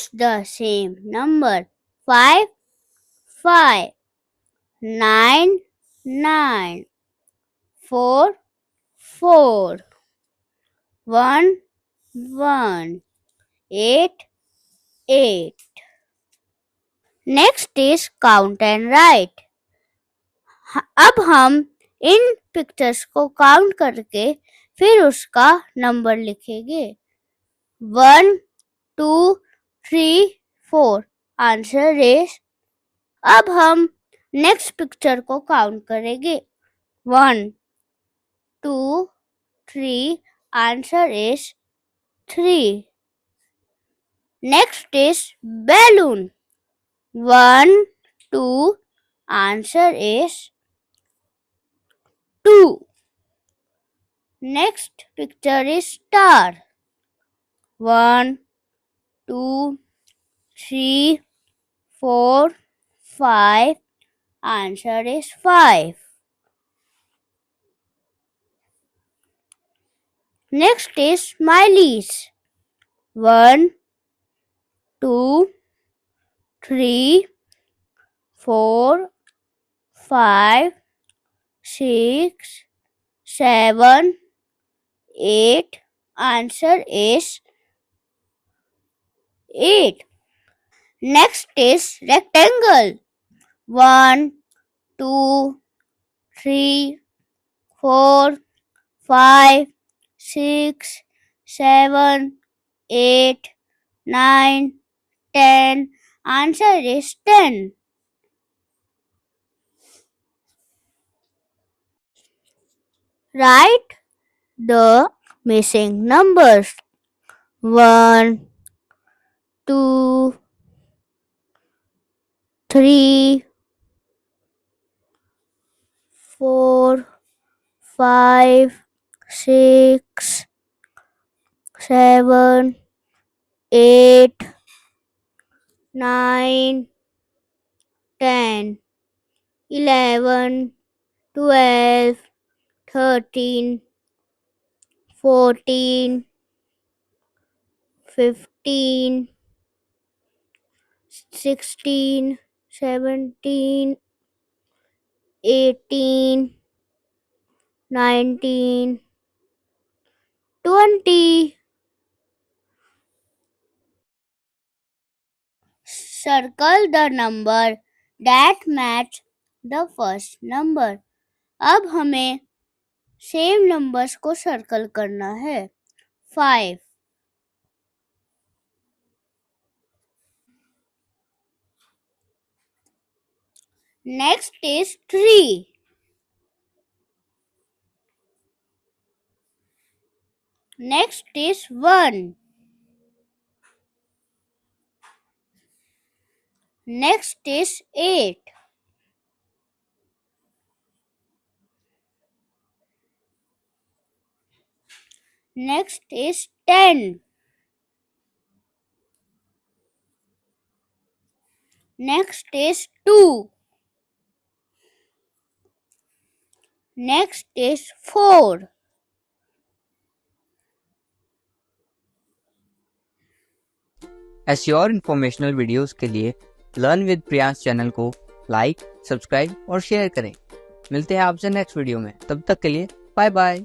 It's the same number. 5, 5, 9, 9, 4, 4, 1, 1, 8, 8. Next is count and write. अब हम इन pictures को count करके फिर उसका नंबर लिखेंगे. 1, 2, 3, 4. Answer is. अब हम नेक्स्ट पिक्चर को काउंट करेंगे. 1, 2, 3. Answer is 3. Next is balloon. 1, 2. Answer is 2. Next picture is star. 1, 2, 3, 4, 5. Answer is 5. Next is smileys. 1, 2, 3, 4, 5, 6, 7, 8. Answer is 8. Next is rectangle. 1, 2, 3, 4, 5, 6, 7, 8, 9, 10. Answer is 10. Write the missing numbers. 1, 2, 3, 4, 5, 6, 7, 8, 9, 10, 11, 12, 13, 14, 15, 16, 17, 18, 19, 20. Circle the number that match the first number. अब हमें same numbers को circle करना है. 5. Next is 3. Next is 1. Next is 8. Next is 10. Next is 2. Next is 4. ऐसी और informational videos के लिए learn with Priyansh channel को लाइक, सब्सक्राइब और शेयर करें. मिलते हैं आपसे नेक्स्ट वीडियो में. तब तक के लिए बाय बाय.